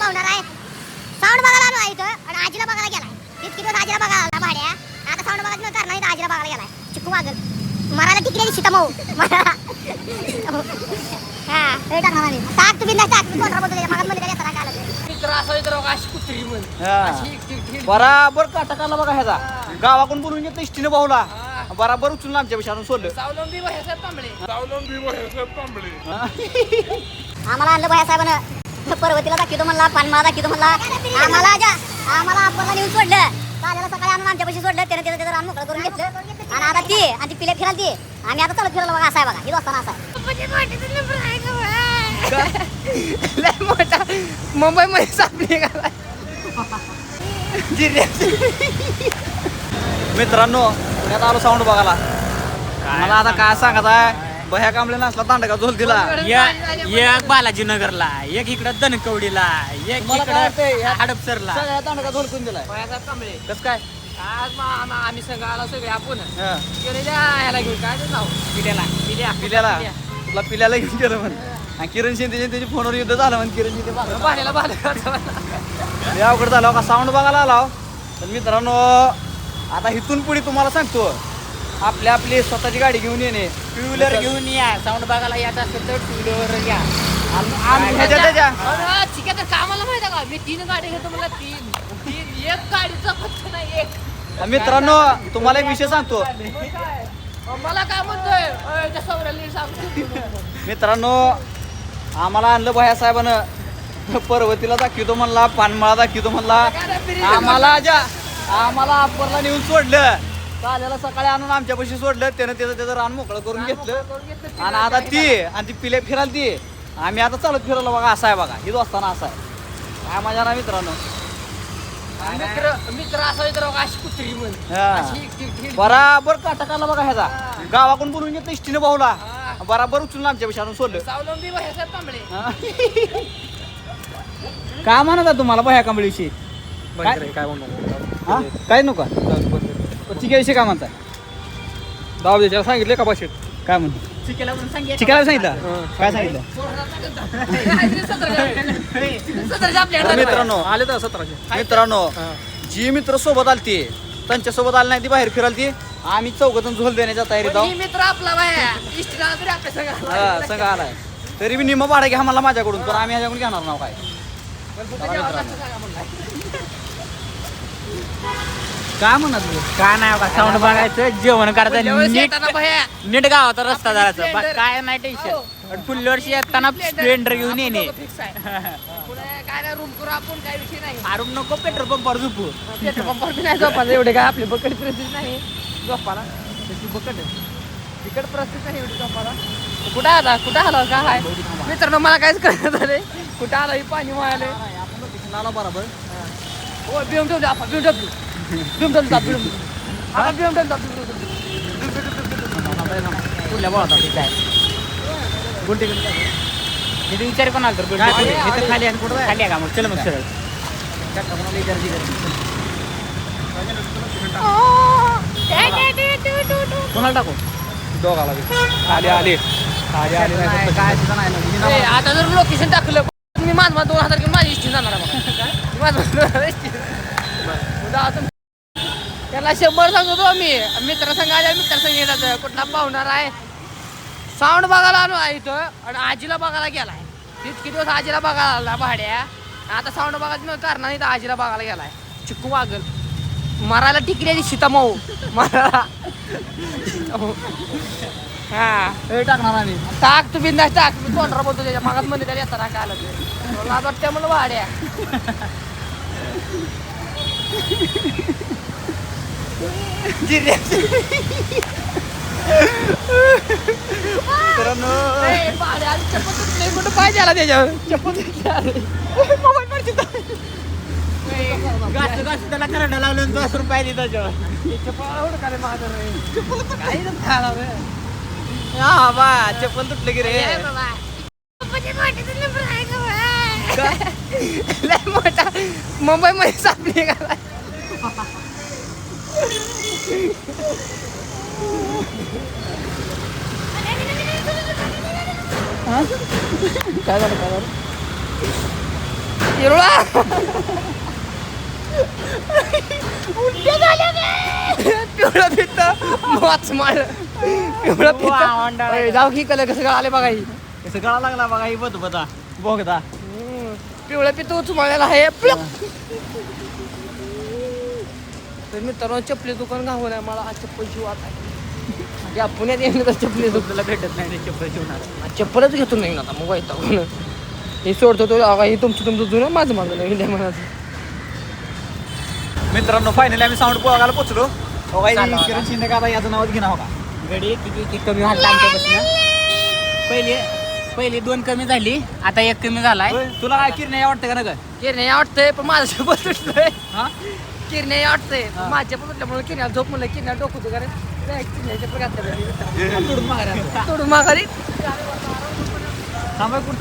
पाहुणार आहे. साऊंड बघायला आलो आहे इथं आणि आजीला बघायला गेलाय. इतकी दिवस आजीला बघायला आला भाड्या. आता साऊंड बघायचं न करणार इथं आजीला बघायला गेलाय. चिक्कू वागल मरायला टिकलेली सीता मऊ. हा हे टाकणार आम्ही. टाक तू बिंदास टाक. तू 15 बोलतो त्याच्या मागं मध्ये येताना काय आलं मित्र असं इतर अशी कुत्री म्हण बराबर काटाकाला बघा ह्याचा. गावाकडून बोलून घेतलं इष्टीने भाऊला बराबर उचलून आमच्या पेक्षा आणून सोडलं. सावलंबी वह्याचे तांबळे आम्हाला आणलं भया साहेबानं. पर्वतीला दाखवतो म्हणला, पानमाळा दाखवतो म्हणला. आम्हाला आपल्याला नेऊन सोडलं. काल्याला सकाळी आणून आमच्या पैसे सोडलं. त्यानं रान मोकळं करून घेतलं. आणि आता ती पिले फिराल ती. आम्ही आता चालत फिरायला बघा असा आहे बघा. ही दोस्ताना असा आहे. लय मोठा मुंबई मध्ये सापडी का मित्रांनो पुण्यात आलो साऊंड बघायला. मला आता काय सांगत आहे. बह्या कांबळे नसला दांडका झोल दिला. एक बालाजी नगरला, एक इकडं दनकवडीला, एक मला काय वाटतंय, इकडं ह्या- हडपसरला. सगळ्या दांडका झोल करून दिलाय. वह्याचा तांबळे कसं काय आज आम्ही संघ आलो सगळे आपण हा. गेले त्या ह्याला घेऊन काय ते नाव पिल्याला पिल्याला तुला पिल्याला घेऊन गेलं म्हण. आणि किरण शिंदे त्याच्या फोनवर युद्ध झालं म्हण. किरण शिंदे भाड्याला लय अवघड झालं का साऊंड बघायला आलाव. तर मित्रांनो आता इथून पुढे तुम्हाला सांगतो आपली स्वतःची गाडी घेऊन येणे. टू व्हीलर घेऊन या. साऊंड बघायला यायचं असेल तर टू व्हीलर या. आम्ही ह्याच्या ठीक आहे कामाला माहिती आहे का मी 3 गाडी घेतो मला 3 एक गाडीचा फक्त नाही एक. मित्रांनो तुम्हाला एक विषय सांगतो. मला काय म्हणतोय त्या सौराला सांगतो मित्रांनो आम्हाला आणलं भया साहेबानं. पर्वतीला दाखवतो म्हणला, पानमाळा दाखवतो म्हणला. आम्हाला अप्परला नेऊन सोडलं. काल्याला सकाळी आणून आमच्या पैसे सोडलं. त्यानं त्याचं रान मोकळं करून घेतलं. आणि आता ती पिले फिराल ती. आम्ही आता चालत फिरायला बघा असा आहे बघा. ही दोस्ताना असा आहे. काय मजा ना मित्रांनो. मित्र असं इतर अशी कुत्री म्हण हा. बराबर काटाकाला बघा ह्याचा. गावाकडून बोलून घेतलं इष्टीने भाऊला बराबर उचलून आमच्या पेक्षा आणून सोडलं. सावलंबी वह्याचे तांबळे काय म्हणत आहे तुम्हाला बह्या कांबळीविषयी काय म्हणू हा काय नको चिक्याविषयी काय म्हणताय. दाव द्यायला सांगितले का भाषेत काय म्हणतो चिकेला म्हणून सांगितलं. चिकायला सांगितलं काय सांगितलं. मित्रांनो आले तर 1700. मित्रांनो जी मित्र सोबत आलती त्यांच्या सोबत आली नाही ती बाहेर फिरालती. आम्ही चौघजण झोल देण्याच्या तयारीत ही आहोत. मित्र आपला बाया इष्टीला तरी आपल्या सगळ्या हा सगळं आलाय. तरी मी निम्म भाडं घ्या मला माझ्याकडून तर आम्ही ह्याच्याकडून घेणार नाव काय. काय म्हणत काय नाही बघा साऊंड बघायचं जेवण करायचं नीट गावाचा रस्ता जायचं काय नाही टेन्शन. पुढल्या वर्षी येताना स्प्लेंडर घेऊन येणे. काय नाही रूम करू आपण काय विषय नाही मारून नको पेट्रोल पंपावर झोपू. पेट्रोल पंपावर बी नाही झोपायचं एवढे काय आपली बकट परिस्थिती नाही झोपाला त्याची बकट बिकट परिस्थिती नाही एवढी झोपाला कुठं आला काय आहे मित्रांनो मला काहीच कळत झाले कुठं आलं ही पाणी वाळले नाला बरोबर हो BMW आपण BMW पुढल्या बोळात गुंटी तिथे विचार कोण आला तर इथं खाली आहे कुठं खाली आहे का मग चल मग सरळ कोणाला टाकू दोघाला आले आले काय तिथं नाही ना. आता जर लोकेशन टाकलं मी माझ 2000 किलो माझी इष्टी जाणार त्याला 100 सांगतो मी मित्रसंघ आल्या मित्रसंघ येतात कुठला पाहुणार आहे साऊंड बघायला आलो आहे इथं आणि आजीला बघायला गेलाय इतके दिवस आजीला बघायला आला भाड्या आता साऊंड बघायचं नव्हतं कारण इथं आजीला बघायला गेलाय चिक्कू वागल मरायला टिकलेली सीता मऊ मरायला हा हे टाकणार आम्ही टाक तू बिंदास टाक मी 15 बोलतो त्याच्या मागात मध्ये त्याला येताना काय आलं ते मला वाटतं म्हणलं भाड्या मित्रांनो भाड्या चप्पल तुटले कुठं पाय द्याला त्याच्यावर चप्पल मोबाईल पडते त्याला करंट लावलं 10 रुपये दिला चप्पल का रे माझं काही खाला हा बा चप्पल तुटले की रे लय मोठा मुंबई मध्ये सापडी का काय झालं हिरवा पिवळा पित्त वाच मार पिवळा पित्त जाऊ की कलर कसं आले बघा ही कसं गळा लागला बघा ही बता बोगदा पिवळा पित्त उचमाळलेला आहे तर मित्रांनो चपली दुकान गावलं आहे मला हा चप्पल शिवात आहे या पुण्यात येऊन तर चपली दुकानला भेटत नाही चप्पल शिवणार चप्पलच घेतो नाही आता मग वैतागून हे सोडतो तो हे तुमचं जुनं माझं माझं नाही इंडिया म्हणाचं मित्रांनो फायनली आम्ही साऊंड बघायला पोचलो चालू आता. किरण शिंदे का आता याचं नावच घेणार का गडी किती कमी वाटलं आमच्यापासून पहिले 2 कमी झाली आता 1 कमी झालाय तुला काय किरण वाटतं का ना काय किरणे वाटतंय पण माझं चप्पल तुटलंय हा किरणे वाटतंय माझ्या पण तुटल्यामुळे किरण्याला झोप म्हणलं किरण्या डोकं होतं कारण किरण्याच्या पण घातलं तोडून माघारी तोडून माघारी थांबा कुठं